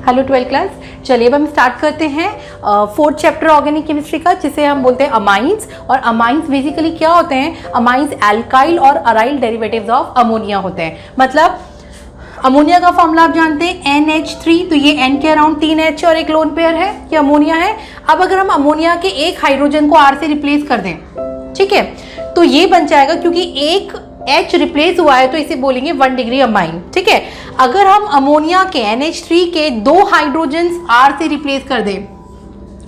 Hello 12th class. चलिए अब हम स्टार्ट करते हैं 4th चैप्टर ऑर्गेनिक केमिस्ट्री का, जिसे हम बोलते हैं अमाइंस। और अमाइंस बेसिकली क्या होते हैं? अमाइंस एल्काइल और अराइल डेरिवेटिव्स ऑफ अमोनिया होते हैं। मतलब अमोनिया का फॉर्मूला आप जानते हैं NH3, तो ये N के अराउंड 3 H और एक लोन पेयर है, ये अमोनिया है। अब अगर हम अमोनिया के एक हाइड्रोजन को R से रिप्लेस कर दें, ठीक है, तो ये बन जाएगा, क्योंकि एक H रिप्लेस हुआ है तो इसे बोलेंगे 1 डिग्री अमाइन, ठीक है। अगर हम अमोनिया के NH3 के 2 हाइड्रोजन R से रिप्लेस कर दें,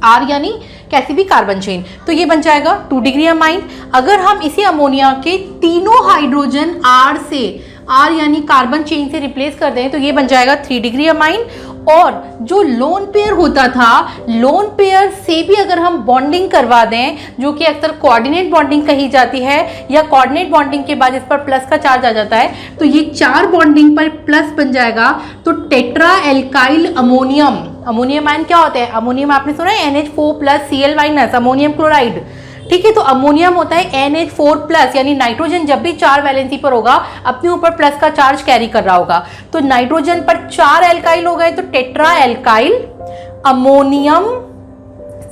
R यानी कैसी भी कार्बन चेन, तो ये बन जाएगा 2 डिग्री अमाइन। अगर हम इसी अमोनिया के तीनों हाइड्रोजन R से, R यानी कार्बन चेन से रिप्लेस कर दें, तो ये बन जाएगा 3 डिग्री अमाइन। और जो लोन पेयर होता था, लोन पेयर से भी अगर हम बॉन्डिंग करवा दें, जो कि अक्सर कोऑर्डिनेट बॉन्डिंग कही जाती है, या कोऑर्डिनेट बॉन्डिंग के बाद इस पर प्लस का चार्ज आ जाता है, तो ये 4 बॉन्डिंग पर प्लस बन जाएगा, तो tetra alkyl ammonium. Ammonium ion क्या होते हैं? अमोनियम आपने सुना है NH4+Cl- अमोनियम क्लोराइड, ठीक है। तो अमोनियम होता है NH4+, यानी नाइट्रोजन जब भी 4 वैलेंसी पर होगा अपने ऊपर प्लस का चार्ज कैरी कर रहा होगा, तो नाइट्रोजन पर 4 एल्काइल हो गए, तो tetra alkyl ammonium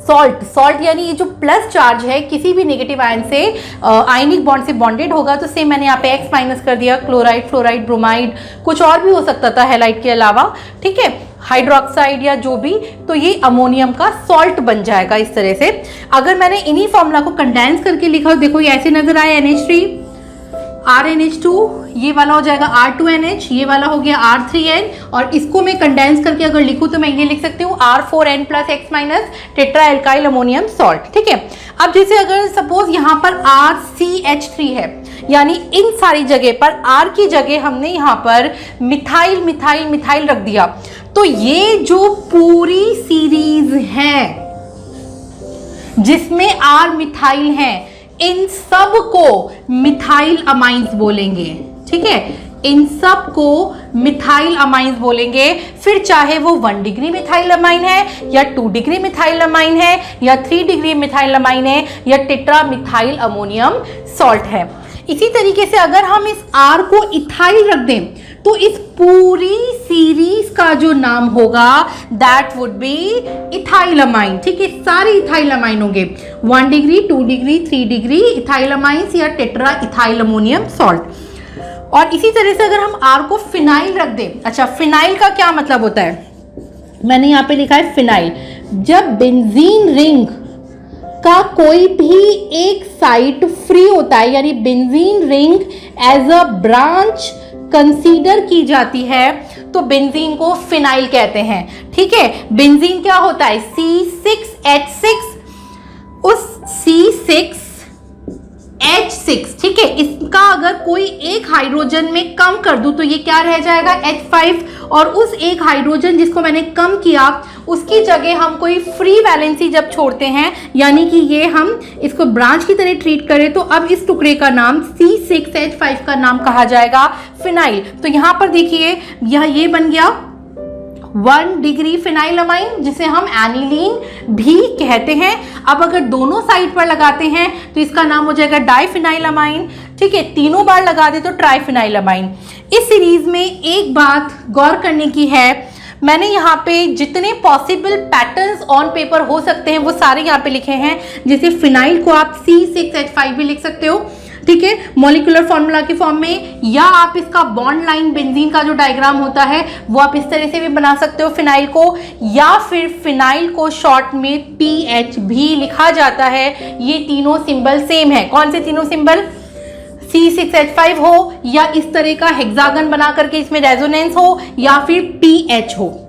salt. Salt यानी ये जो प्लस चार्ज है किसी भी नेगेटिव आयन से आयनिक बॉन्ड से बॉन्डेड होगा, तो सेम मैंने यहाँ पे X माइनस कर दिया, क्लोराइड, फ्लोराइड, ब्रोमाइड, कुछ और भी हो सकता था हैलाइड के अलावा, ठीक है, हाइड्रोक्साइड या जो भी, तो ये अमोनियम का सॉल्ट बन जाएगा इस तरह से। अगर मैंने इन्हीं फॉर्मूला को कंडेंस करके लिखा, देखो ये ऐसे नजर आया, NH3 RNH2, ये वाला हो जाएगा R2NH, ये वाला हो गया R3N, और इसको मैं कंडेंस करके अगर लिखूं तो मैं ये लिख सकती हूँ R4N+X- tetra alkyl ammonium salt, ठीक है। अब जैसे अगर सपोज यहाँ पर RCH3 है, यानी इन सारी जगह पर R की जगह हमने यहाँ पर मिथाइल मिथाइल मिथाइल रख दिया, तो ये जो पूरी सीरीज है जिसमें R मिथाइल है, इन सब को मिथाइल अमाइंस बोलेंगे, ठीक है, इन सब को मिथाइल अमाइंस बोलेंगे। फिर चाहे वो 1 डिग्री मिथाइल अमाइन है, या 2 डिग्री मिथाइल अमाइन है, या 3 डिग्री मिथाइल अमाइन है, या टेट्रा मिथाइल अमोनियम सॉल्ट है। इसी तरीके से अगर हम इस R को इथाइल रख दें, तो इस पूरी सीरीज का जो नाम होगा that would be ethyl amine, ठीक है। सारे इथाइल अमाइन होंगे, 1 degree, 2 degree, 3 degree ethyl amines या टेट्रा इथाइल अमोनियम सॉल्ट। और इसी तरह से अगर हम R को फिनाइल रख दें, अच्छा फिनाइल का क्या मतलब होता है? मैंने यहाँ पे लिखा है फिनाइल, जब बेंजीन रिंग का कोई भी एक साइट फ्री होता है, यानी benzene ring as a branch consider की जाती है, तो बेंजीन को फिनाइल कहते हैं, ठीक है। बेंजीन क्या होता है? C6H6, उस C6H6, ठीक है, इसका अगर कोई एक हाइड्रोजन में कम कर दूं तो ये क्या रह जाएगा? H5, और उस एक हाइड्रोजन जिसको मैंने कम किया उसकी जगह हम कोई फ्री वैलेंसी जब छोड़ते हैं, यानी कि ये हम इसको ब्रांच की तरह ट्रीट करें, तो अब इस टुकड़े का नाम C6H5 का नाम कहा जाएगा फिनाइल। तो यहां पर देखिए ये बन गया 1 डिग्री फिनाइल अमाइन, जिसे हम एनिलीन भी कहते हैं। अब अगर दोनों साइड पर लगाते हैं तो इसका नाम हो जाएगा डाइफिनाइल अमाइन, ठीक है। तीनों बार लगा दे तो ट्राइफिनाइल अमाइन। इस सीरीज में एक बात गौर करने की है, मैंने यहाँ पे जितने पॉसिबल पैटर्न्स ऑन पेपर हो सकते हैं वो सारे यहाँ पे लिखे हैं। जैसे फिनाइल को आप C6H5 भी लिख सकते हो, ठीक है, मॉलिक्यूलर फॉर्मूला के फॉर्म में, या आप इसका बॉन्ड लाइन बेंजीन का जो डायग्राम होता है वो आप इस तरह से भी बना सकते हो फिनाइल को, या फिर फिनाइल को शॉर्ट में PH भी लिखा जाता है। ये तीनों सिंबल सेम है। कौन से तीनों सिंबल? C6H5 हो, या इस तरह का हेक्सागन बना करके इसमें रेजोनेंस हो, या फिर PH हो,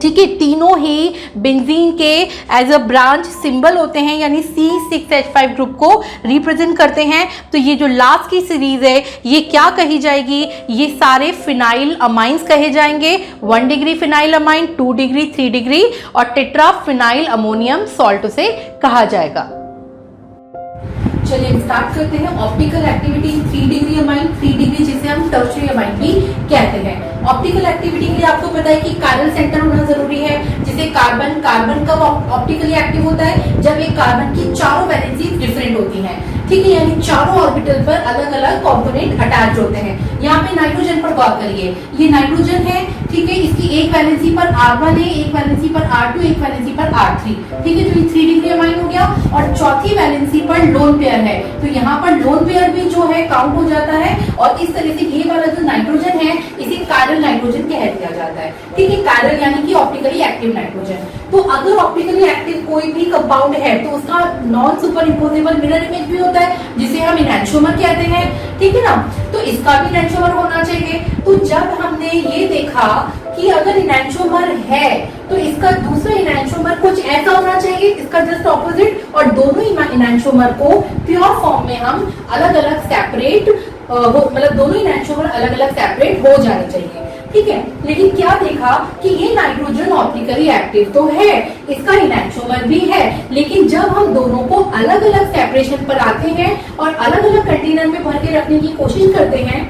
ठीक है। तीनों ही बेंजीन के एज अ ब्रांच सिंबल होते हैं, यानी C6H5 ग्रुप को रिप्रेजेंट करते हैं। तो ये जो लास्ट की सीरीज है ये क्या कही जाएगी? ये सारे फिनाइल अमाइंस कहे जाएंगे। 1 degree phenyl amine, 2 degree, 3 degree, और टेट्रा फिनाइल अमोनियम सॉल्ट उसे कहा जाएगा। चलिए स्टार्ट करते हैं। Optical activity 3 degree amine, 3 degree जिसे हम टर्शियरी अमाइन भी कहते हैं। ऑप्टिकल एक्टिविटी के लिए आपको पता है कि कायरल सेंटर होना जरूरी है। जिसे कार्बन कब ऑप्टिकली एक्टिव होता है? जब एक कार्बन की चारों वैलेंसी डिफरेंट होती हैं, ठीक है, यानी चारों ऑर्बिटल पर अलग अलग कंपोनेंट अटैच होते हैं। यहाँ पे नाइट्रोजन पर गौर करिए, ये नाइट्रोजन है, ठीक है, इसकी एक वैलेंसी पर R1 है, एक वैलेंसी पर R2, एक वैलेंसी पर R3, ठीक है, तो ये 3 डिग्री अमाइन हो गया। और चौथी वैलेंसी पर लोन पेयर है, तो यहाँ पर लोन पेयर भी जो है काउंट हो जाता है। और इस तरह से ये वाला जो नाइट्रोजन है इसे कायरल नाइट्रोजन कह दिया जाता है, ठीक है, कायरल यानी कि ऑप्टिकली एक्टिव नाइट्रोजन। तो अगर ऑप्टिकली एक्टिव कोई भी कंपाउंड है तो उसका non super imposable mirror image भी होता है, जिसे हम इनैंशियोमर कहते हैं, ठीक है ना। तो इसका भी इनैंशियोमर होना चाहिए। तो जब हमने ये देखा कि अगर इनैंशियोमर है तो इसका दूसरा इनैंशियोमर कुछ ऐसा होना चाहिए, इसका जस्ट ऑपोजिट, और दोनों इनैंशियोमर को प्योर फॉर्म में हम अलग अलग सेपरेट मतलब दोनों इनैंशियोमर अलग अलग सेपरेट हो जाने चाहिए, ठीक है। लेकिन क्या देखा कि ये नाइट्रोजन ऑप्टिकली एक्टिव तो है, इसका इनैंशियोमर भी है, लेकिन जब हम दोनों को अलग अलग सेपरेशन पर आते हैं और अलग अलग कंटेनर में भर के रखने की कोशिश करते हैं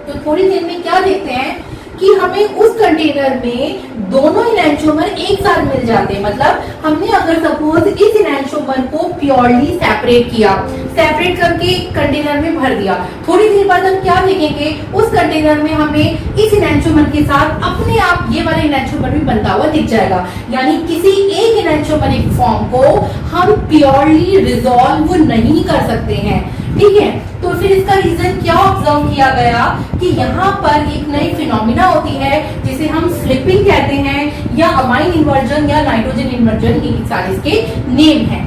तो थोड़ी देर में क्या देखते हैं कि हमें उस कंटेनर में दोनों इनैंशियोमर एक साथ मिल जाते हैं। मतलब हमने अगर सपोज इस इनैंशियोमर को प्योरली सेपरेट करके कंटेनर में भर दिया, थोड़ी देर बाद हम क्या देखेंगे, उस कंटेनर में हमें इस इनैंशियोमर के साथ अपने आप ये वाला इनैंशियोमर भी बनता हुआ दिख जाएगा। यानी किसी एक इनैंशियोमरिक फॉर्म को हम प्योरली रिजॉल्व नहीं कर सकते हैं, ठीक है। तो फिर इसका रीजन क्या ऑब्जर्व किया गया कि यहाँ पर एक नई फिनोमिना होती है जिसे हम फ्लिपिंग कहते हैं, या अमाइन इन्वर्जन या नाइट्रोजन इन्वर्जन, ये सारे इसके नेम हैं।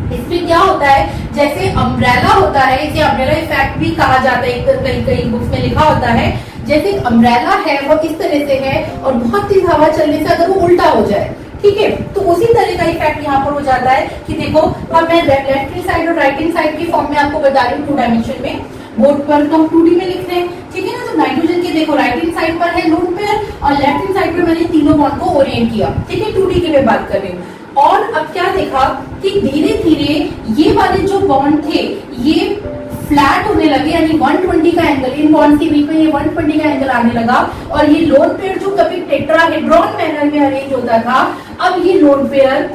इसमें क्या होता है, जैसे अम्ब्रेला होता है, इसे अम्ब्रेला इफेक्ट भी कहा जाता है, कई बुक्स में लिखा होता है। जैसे अम्ब्रेला है वो इस तरह से है और बहुत तेज हवा चलने से अगर वो उल्टा हो जाए, ठीक है, तो उसी तरह का इफेक्ट यहाँ पर हो जाता है कि देखो अब मैं लेफ्ट हैंड साइड और राइट हैंड साइड की फॉर्म में आपको बता रही हूँ 2 डायमेंशन में, बोर्ड पर तो हम 2D में लिख रहे हैं, ठीक है ना। तो नाइट्रोजन के देखो राइट हैंड साइड पर है लोन पेयर और लेफ्ट हैंड साइड पर मैंने तीनों बॉन्ड को ओरिएंट किया, ठीक है, 2D की मैं बात कर रही हूँ। और अब क्या देखा कि धीरे धीरे ये वाले जो बॉन्ड थे ये फ्लैट होने लगे, यानी 120 का एंगल, इन बॉन्ड्स के बीच में ये 120 का एंगल आने लगा। और ये लोन पेयर जो कभी टेट्राहेड्रॉन मैनर में अरेंज होता था, अब ये लोन पेयर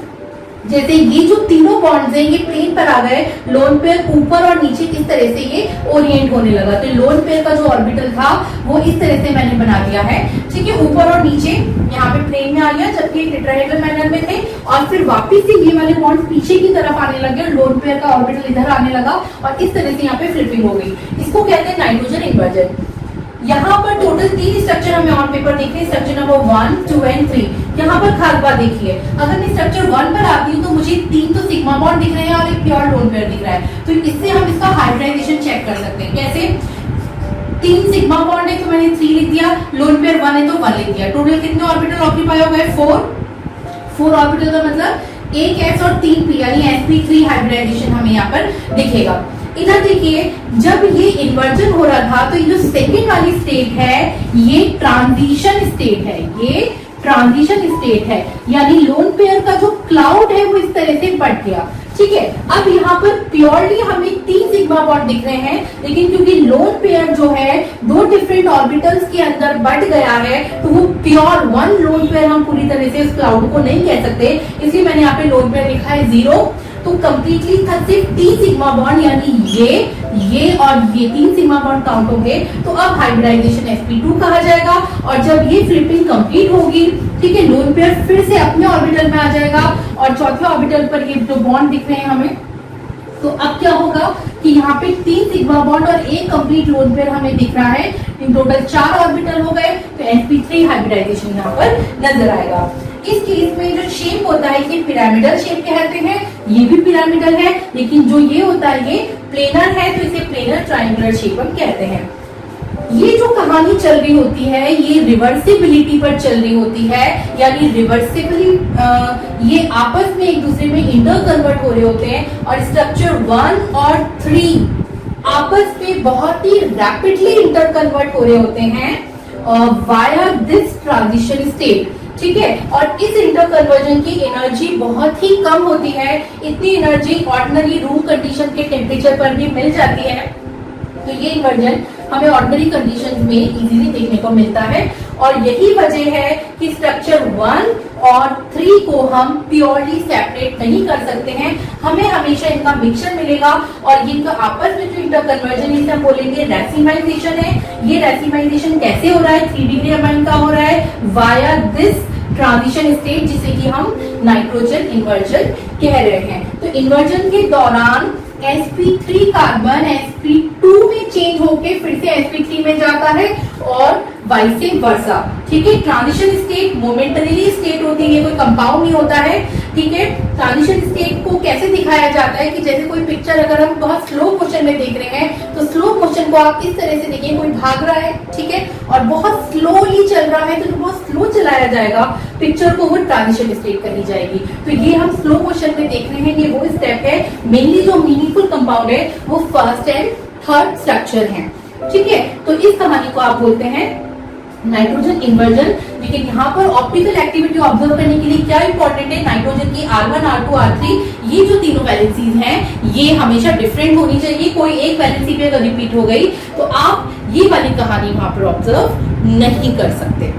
जैसे ये जो तीनों बॉन्ड्स हैं ये प्लेन पर आ गए, लोन पेयर ऊपर और नीचे इस तरह से ये ओरिएंट होने लगा। तो लोन पेयर का जो ऑर्बिटल था वो इस तरह से मैंने बना दिया है, ठीक है, ऊपर और नीचे यहाँ पे प्लेन में आ गया, जबकि टेट्राहेड्रल मैनर में थे। और फिर वापस से ये वाले बॉन्ड पीछे की तरफ आने लगे, लोन पेयर का ऑर्बिटल इधर आने लगा और इस तरह से यहाँ पे फ्लिपिंग हो गई। इसको कहते हैं नाइट्रोजन इन्वर्जन। यहाँ पर टोटल 3 स्ट्रक्चर हमें ऑन पेपर दिख रहे हैं, स्ट्रक्चर नंबर 1, 2 एंड 3। यहाँ पर खास बात देखिए, अगर मैं स्ट्रक्चर 1 पर आती हूँ तो मुझे 3 तो सिग्मा बॉन्ड दिख रहे हैं और एक प्योर लोन पेयर दिख रहा है। तो इससे हम इसका हाइब्रिडाइजेशन चेक कर सकते हैं। कैसे? 3 सिग्मा बॉन्ड है तो मैंने 3 लिख दिया, लोन पेयर 1 है तो 1 लिख दिया। टोटल कितने ऑर्बिटल ऑक्यूपाई हो गए? 4 ऑर्बिटल का मतलब एक s और 3 p, यानी sp3 हाइब्रिडाइजेशन हमें यहाँ पर दिखेगा। इधर देखिए, जब ये इन्वर्जन हो रहा था तो ये जो सेकेंड वाली स्टेट है ये ट्रांजिशन स्टेट है, ये ट्रांजिशन स्टेट है, यानी लोन पेयर का जो क्लाउड है वो इस तरह से बढ़ गया, ठीक है। अब यहाँ पर प्योरली हमें 3 सिग्मा बॉन्ड दिख रहे हैं, लेकिन क्योंकि लोन पेयर जो है 2 डिफरेंट ऑर्बिटल्स के अंदर बढ़ गया है तो वो प्योर 1 लोन पेयर हम पूरी तरह से उस क्लाउड को नहीं कह सकते, इसलिए मैंने यहाँ पे लोन पेयर लिखा है 0। तो कंप्लीटली सिर्फ 3 सिग्मा बॉन्ड, यानी ये और ये 3 सिग्मा बॉन्ड काउंट होंगे। तो अब हाइब्रिडाइजेशन sp2 कहा जाएगा। और जब ये फ्लिपिंग कंप्लीट होगी, ठीक है, लोन पेयर फिर से अपने ऑर्बिटल में आ जाएगा और चौथे ऑर्बिटल पर ये जो बॉन्ड दिख रहे हैं हमें, तो अब क्या होगा कि यहाँ पे 3 सिग्मा बॉन्ड और एक कंप्लीट लोन पेयर हमें दिख रहा है। इन टोटल 4 ऑर्बिटल हो गए, तो sp3 हाइब्रिडाइजेशन यहाँ पर नजर आएगा। इस केस में जो शेप होता है ये पिरामिडल शेप कहते हैं, ये भी पिरामिडल है, लेकिन जो ये होता है ये प्लेनर है, तो इसे प्लेनर ट्रायंगुलर शेप हम कहते हैं। ये जो कहानी चल रही होती है ये रिवर्सिबिलिटी पर चल रही होती है, यानी रिवर्सिबली ये आपस में एक दूसरे में इंटर कन्वर्ट हो रहे होते हैं और स्ट्रक्चर 1 और 3 आपस में बहुत ही रैपिडली इंटर कन्वर्ट हो रहे होते हैं वाया दिस ट्रांजिशन स्टेट, ठीक है। और इस इंटर कन्वर्जन की एनर्जी बहुत ही कम होती है, इतनी एनर्जी ऑर्डिनरी रूम कंडीशन के टेम्परेचर पर भी मिल जाती है। तो ये इन्वर्जन हमें ऑर्डिनरी कंडीशन में इजीली देखने को मिलता है। और यही वजह है कि स्ट्रक्चर 1 और 3 को हम प्योरली सेपरेट नहीं कर सकते हैं, हमें हमेशा इनका मिक्सचर मिलेगा। और इनका आपस में जो इंटरकन्वर्जन इसे हम बोलेंगे रैसिमाइजेशन है। ये रैसिमाइजेशन कैसे हो रहा है? 3 डिग्री अमाइन का हो रहा है वाया दिस ट्रांजिशन स्टेट, जिसे कि हम नाइट्रोजन इन्वर्जन कह रहे हैं। तो इन्वर्जन के दौरान sp3 कार्बन sp2 में चेंज होके फिर से sp3 में जाता है और वाइस वर्सा। ठीक है, ट्रांजिशन स्टेट मोमेंटरीली स्टेट होती है, कोई कंपाउंड नहीं होता है। ठीक है, ट्रांजिशन स्टेट को कैसे दिखाया जाता है कि जैसे कोई पिक्चर अगर हम बहुत स्लो मोशन में देख रहे हैं तो स्लो मोशन को आप इस तरह से देखिए, कोई भाग रहा है, ठीक है, और बहुत स्लोली चल रहा है तो बहुत स्लो चलाया जाएगा पिक्चर को, वो ट्रांजिशन स्टेट कही जाएगी। तो ये हम स्लो मोशन में देख रहे हैं, ये वो स्टेप है। मेनली जो मीनिंगफुल कंपाउंड है वो फर्स्ट एंड थर्ड स्ट्रक्चर है। ठीक है, तो इस कहानी को आप बोलते हैं नाइट्रोजन इन्वर्जन। लेकिन यहाँ पर ऑप्टिकल एक्टिविटी ऑब्जर्व करने के लिए क्या इंपॉर्टेंट है? नाइट्रोजन की R1, R2, R3 ये जो तीनों वैलेंसीज हैं ये हमेशा डिफरेंट होनी चाहिए। कोई एक वैलेंसी पे अगर रिपीट हो गई तो आप ये वाली कहानी वहां पर ऑब्जर्व नहीं कर सकते।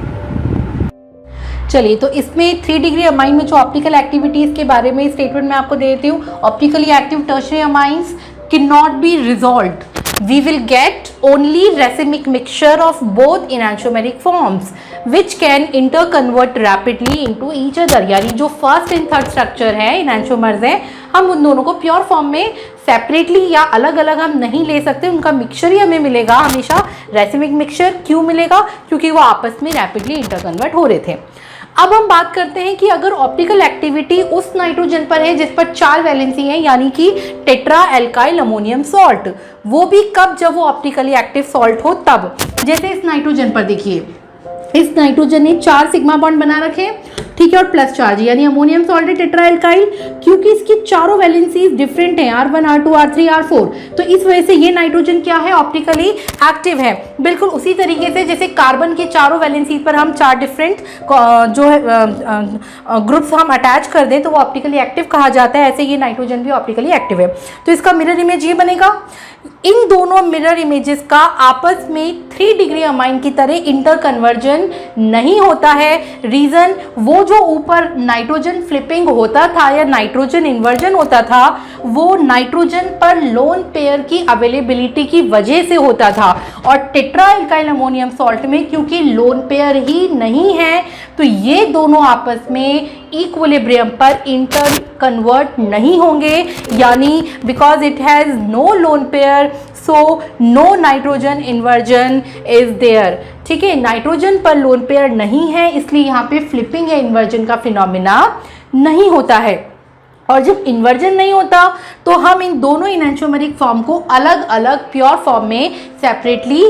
चलिए, तो इसमें 3 डिग्री अमाइन में जो ऑप्टिकल एक्टिविटीज के बारे में स्टेटमेंट मैं आपको दे देती हूँ। Optically active tertiary amines can not B resolved, we will get only racemic mixture of both enantiomeric forms which can interconvert rapidly into each other। यानी जो फर्स्ट एंड थर्ड स्ट्रक्चर है enantiomers है, हम उन दोनों को प्योर फॉर्म में separately या अलग अलग हम नहीं ले सकते, उनका मिक्सचर ही हमें मिलेगा हमेशा रैसिमिक मिक्सचर। क्यों मिलेगा? क्योंकि वो आपस में रैपिडली इंटरकन्वर्ट हो रहे थे। अब हम बात करते हैं कि अगर ऑप्टिकल एक्टिविटी उस नाइट्रोजन पर है जिस पर 4 वैलेंसी है, यानी कि टेट्रा एल्काइल अमोनियम सॉल्ट, वो भी कब? जब वो ऑप्टिकली एक्टिव सॉल्ट हो तब। जैसे इस नाइट्रोजन पर देखिए, इस नाइट्रोजन ने 4 सिग्मा बॉन्ड बना रखे, ठीक है, और प्लस चार्ज, यानी अमोनियम सॉल्ट है टेट्रा एल्काइल। क्योंकि इसकी चारों वैलेंसीज डिफरेंट हैं, R1, R2, R3, R4, तो इस वजह से ये नाइट्रोजन क्या है? ऑप्टिकली एक्टिव है। बिल्कुल उसी तरीके से जैसे कार्बन की चारों वैलेंसीज पर हम 4 डिफरेंट जो है ग्रुप्स हम अटैच कर दें तो वो ऑप्टिकली एक्टिव कहा जाता है, ऐसे ये नाइट्रोजन भी ऑप्टिकली एक्टिव है। तो इसका मिरर इमेज ये बनेगा। इन दोनों मिरर इमेजेस का आपस में 3 डिग्री अमाइन की तरह इंटरकन्वर्जन नहीं होता है। रीजन, वो जो ऊपर नाइट्रोजन फ्लिपिंग होता था या नाइट्रोजन इन्वर्जन होता था वो नाइट्रोजन पर लोन पेयर की अवेलेबिलिटी की वजह से होता था, और टेट्रा एल्काइल अमोनियम सॉल्ट में क्योंकि लोन पेयर ही नहीं है तो ये दोनों आपस में इक्विलिब्रियम पर इंटर कन्वर्ट नहीं होंगे, यानी because it has no lone pair so no nitrogen inversion is there. ठीक है, नाइट्रोजन पर लोन पेयर नहीं है इसलिए यहाँ पे फ्लिपिंग या इन्वर्जन का फिनोमिना नहीं होता है। और जब इन्वर्जन नहीं होता तो हम इन दोनों इनैंशियोमेरिक फॉर्म को अलग अलग प्योर फॉर्म में सेपरेटली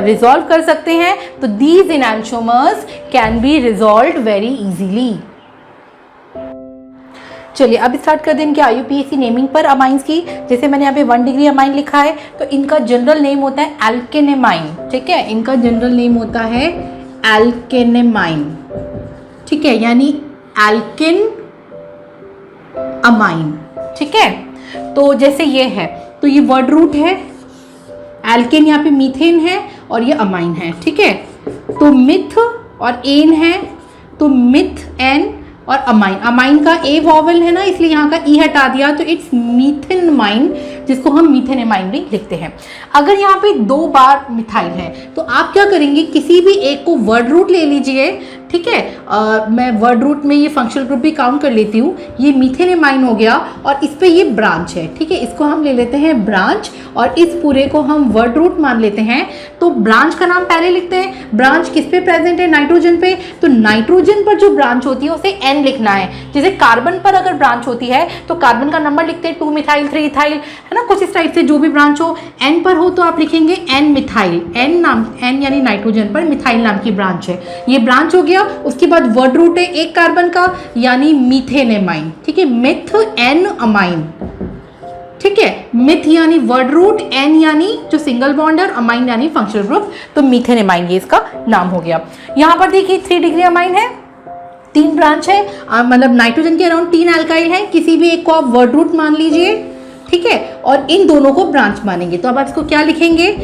रिजॉल्व कर सकते हैं। तो these enantiomers can be resolved very easily. चलिए अब स्टार्ट कर दें इनके IUPAC नेमिंग पर अमाइंस की। जैसे मैंने यहाँ पे 1 डिग्री अमाइन लिखा है तो इनका जनरल नेम होता है एल्केनेमाइन। ठीक है, इनका जनरल नेम होता है एल्केनेमाइन। ठीक है, यानी एल्किन अमाइन। ठीक है, तो जैसे ये है तो ये वर्ड रूट है, एल्केन यहाँ पे मीथेन है और ये अमाइन है। ठीक है, तो मिथ और एन है तो मिथ एन और अमाइन। अमाइन का ए वॉवल है ना इसलिए यहाँ का ई हटा दिया तो इट्स मीथेनमाइन, जिसको हम मीथेनेमाइन भी लिखते हैं। अगर यहाँ पे 2 बार मिथाइल है तो आप क्या करेंगे, किसी भी एक को वर्ड रूट ले लीजिए। ठीक है, मैं वर्ड रूट में ये फंक्शनल ग्रुप भी काउंट कर लेती हूँ। ये मीथेनेमाइन हो गया और इस पे ये ब्रांच है। ठीक है, इसको हम ले लेते हैं ब्रांच और इस पूरे को हम वर्ड रूट मान लेते हैं। तो ब्रांच का नाम पहले लिखते हैं। ब्रांच किस पे प्रेजेंट है? नाइट्रोजन पे। तो नाइट्रोजन पर जो ब्रांच होती है उसे एन लिखना है। जैसे कार्बन पर अगर ब्रांच होती है तो कार्बन का नंबर लिखते हैं 2 मिथाइल 3 इथाइल, है ना, कुछ इस टाइप से जो भी ब्रांच हो। एन पर हो तो आप लिखेंगे एन मिथाइल। एन नाम, एन यानी नाइट्रोजन पर मिथाइल नाम की ब्रांच है। ये ब्रांच हो गया। उसके बाद वर्ड रूट है एक कार्बन का यानी मीथेनेमाइन। ठीक है, मिथ एन अमाइन। ठीक है, मिथ यानी वर्ड रूट, एन यानी जो सिंगल बॉन्ड है और अमाइन यानी फंक्शनल ग्रुप, तो मीथेनेमाइन ये इसका नाम हो गया। यहां पर देखिए 3 डिग्री अमाइन है, 3 ब्रांच है, मतलब नाइट्रोजन के अराउंड 3 एल्काइल है। किसी भी एक को आप वर्ड रूट मान लीजिए। ठीक है, और इन दोनों को ब्रांच मानेंगे। तो अब आप इसको क्या लिखेंगे?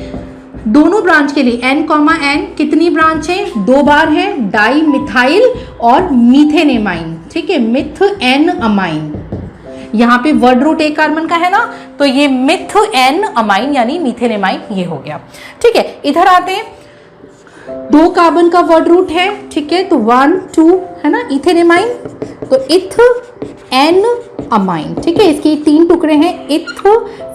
दोनों ब्रांच के लिए N, N कितनी ब्रांच है? 2 बार है, डाई मिथाइल और मीथेनेमाइन, ठीक है, मिथ एन अमाइन। यहाँ पे वर्ड रूट एक कार्बन का है ना, तो ये मिथ एन अमाइन यानी मीथेनेमाइन ये हो गया, ठीक है। इधर आते हैं, 2 कार्बन का वर्ड रूट है, ठीक है, तो 1 2 है ना, इथेनेमाइन, तो इथ एन अमाइन, ठीक है, इसके 3 टुकड़े हैं, इथ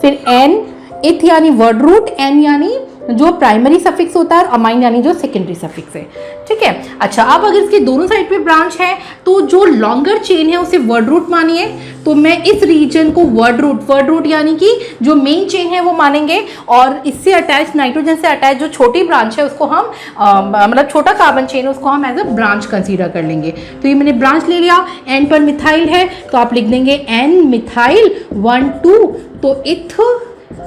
फिर एन, इथ यानी वर्ड रूट, एन यानी जो प्राइमरी सफिक्स होता है और अमाइन यानी जो सेकेंडरी सफिक्स है, ठीक है। अच्छा, अब अगर इसके दोनों साइड पे ब्रांच है तो जो लॉन्गर चेन है उसे वर्ड रूट मानिए, तो मैं इस रीजन को वर्ड रूट यानी कि जो मेन चेन है वो मानेंगे, और इससे अटैच नाइट्रोजन से अटैच जो छोटी ब्रांच है उसको हम मतलब छोटा कार्बन चेन उसको हम एज अ ब्रांच कंसीडर कर लेंगे। तो ये मैंने ब्रांच ले लिया, एन पर मिथाइल है तो आप लिख देंगे एन मिथाइल 1 2, तो इथ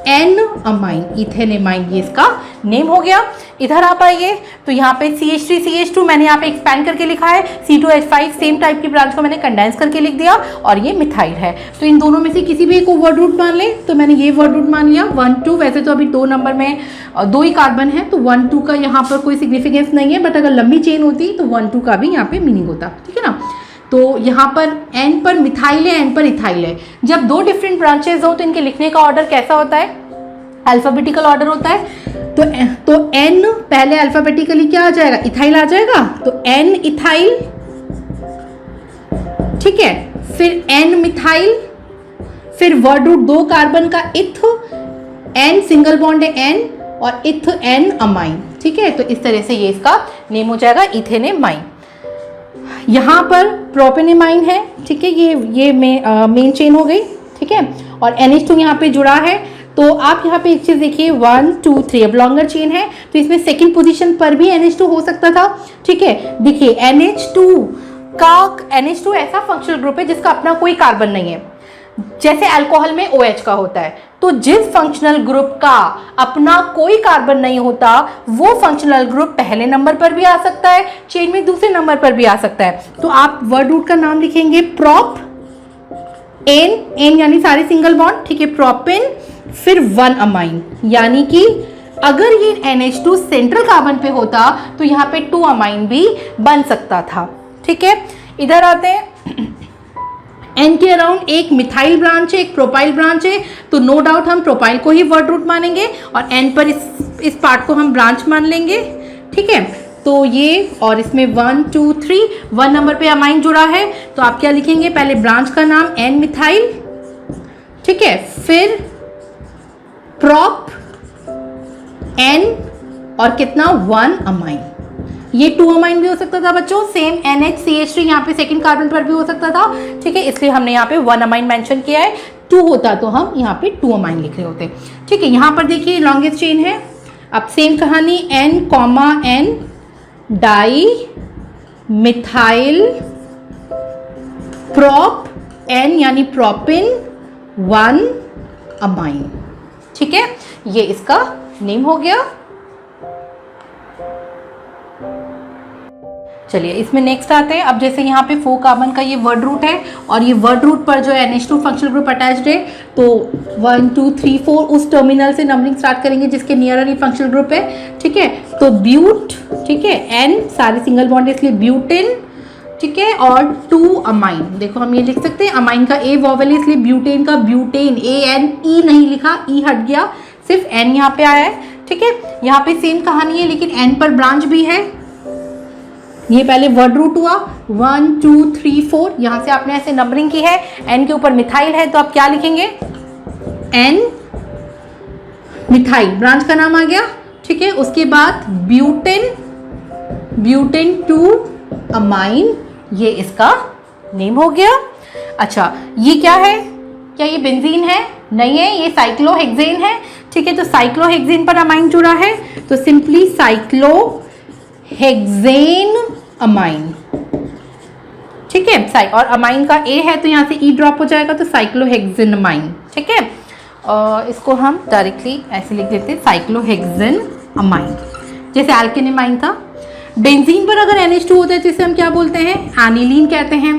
एन अमाइन, इथेनेमाइन ये इसका नेम हो गया। इधर आप आइए तो यहाँ पे CH3 CH2 मैंने यहाँ पे एक्सपैंड करके लिखा है, C2H5 सेम टाइप की ब्रांच को मैंने कंडेंस करके लिख दिया, और ये मिथाइल है। तो इन दोनों में से किसी भी एक को वर्ड रूट मान ले, तो मैंने ये वर्ड रूट मान लिया 1 2। वैसे तो अभी 2 नंबर में 2 ही कार्बन है तो 1 2 का यहाँ पर कोई सिग्निफिकेंस नहीं है, बट अगर लंबी चेन होती तो 1 2 का भी यहाँ पे मीनिंग होता, ठीक है ना। तो यहाँ पर N पर मिथाइल है, N पर इथाइल है। जब 2 डिफरेंट ब्रांचेज हो तो इनके लिखने का ऑर्डर कैसा होता है? अल्फाबेटिकल ऑर्डर होता है। तो N पहले अल्फाबेटिकली क्या आ जाएगा? इथाइल आ जाएगा, तो N इथाइल, ठीक है, फिर N मिथाइल, फिर वर्ड रूट 2 कार्बन का इथ, N सिंगल बॉन्ड है N, और इथ N अमाइन, ठीक है। तो इस तरह से ये इसका नेम हो जाएगा इथेनेमाइन। यहाँ पर प्रोपेनेमाइन है, ठीक है, ये मेन चेन हो गई, ठीक है, और NH2 यहाँ पे जुड़ा है। तो आप यहाँ पे एक चीज़ देखिए 1 2 3, अब लॉन्गर चेन है तो इसमें सेकंड पोजीशन पर भी NH2 हो सकता था, ठीक है। देखिए NH2 ऐसा फंक्शनल ग्रुप है जिसका अपना कोई कार्बन नहीं है, जैसे अल्कोहल में OH का होता है। तो जिस फंक्शनल ग्रुप का अपना कोई कार्बन नहीं होता वो फंक्शनल ग्रुप पहले नंबर पर भी आ सकता है, चेन में दूसरे नंबर पर भी आ सकता है। तो आप वर्ड रूट का नाम लिखेंगे प्रोप एन यानी सारे सिंगल बॉन्ड, ठीक है, प्रोपेन, फिर 1 अमाइन, यानी कि अगर ये NH2 सेंट्रल कार्बन पे होता तो यहाँ पे 2 अमाइन भी बन सकता था, ठीक है। इधर आते हैं, N के अराउंड एक मिथाइल ब्रांच है, एक प्रोपाइल ब्रांच है, तो नो डाउट हम प्रोपाइल को ही वर्ड रूट मानेंगे और N पर इस पार्ट को हम ब्रांच मान लेंगे, ठीक है। तो ये, और इसमें 1 2 3 1 नंबर पे अमाइन जुड़ा है, तो आप क्या लिखेंगे? पहले ब्रांच का नाम N मिथाइल, ठीक है, फिर प्रॉप N और कितना 1 अमाइन। ये 2 अमाइन भी हो सकता था बच्चों, सेम NHCH3 यहाँ पे सेकंड कार्बन पर भी हो सकता था, ठीक है, इसलिए हमने यहाँ पे 1 अमाइन मेंशन किया है। 2 होता तो हम यहाँ पे 2 अमाइन लिख रहे होते, ठीक है। यहाँ पर देखिए लॉन्गेस्ट चेन है। अब सेम कहानी N, N di methyl prop N यानी प्रोपिन 1 अमाइन, ठीक है, ये इसका नेम हो गया। चलिए इसमें नेक्स्ट आते हैं। अब जैसे यहाँ पे 4 कार्बन का ये वर्ड रूट है और ये वर्ड रूट पर जो NH2 फंक्शनल ग्रुप अटैच्ड है, तो 1 2 3 4 उस टर्मिनल से नंबरिंग स्टार्ट करेंगे जिसके नियरर ये फंक्शनल ग्रुप है, ठीक है। तो ब्यूट, ठीक है, N सारे सिंगल बॉन्ड इसलिए ब्यूटेन, ठीक है, और 2 अमाइन। देखो हम ये लिख सकते हैं, अमाइन का A वॉवेल है इसलिए ब्यूटेन का ब्यूटेन, ANE नहीं लिखा, E हट गया, सिर्फ N यहाँ पे आया है, ठीक है। यहाँ पे सेम कहानी है लेकिन N पर ब्रांच भी है। ये पहले वर्ड रूट हुआ 1 2 3 4, यहाँ से आपने ऐसे नंबरिंग की है। N के ऊपर मिथाइल है तो आप क्या लिखेंगे? N मिथाइल, ब्रांच का नाम आ गया, ठीक है। उसके बाद ब्यूटेन 2 अमाइन, ये इसका नेम हो गया। अच्छा ये क्या है? क्या ये बेंजीन है? नहीं है, ये साइक्लोहेक्सेन है, ठीक है। तो साइक्लोहेक्सेन पर अमाइन जुड़ा है तो सिंपली साइक्लोहेक्सेन अमाइन, ठीक है। और अमाइन का A है तो यहाँ से E ड्रॉप हो जाएगा तो साइक्लोहेक्सेन अमाइन, ठीक है। इसको हम डायरेक्टली ऐसे लिख देते हैं साइक्लोहेक्सेन अमाइन, जैसे एल्केनेमाइन था। बेंजीन पर अगर NH2 होता है तो इसे हम क्या बोलते हैं? एनिलीन कहते हैं।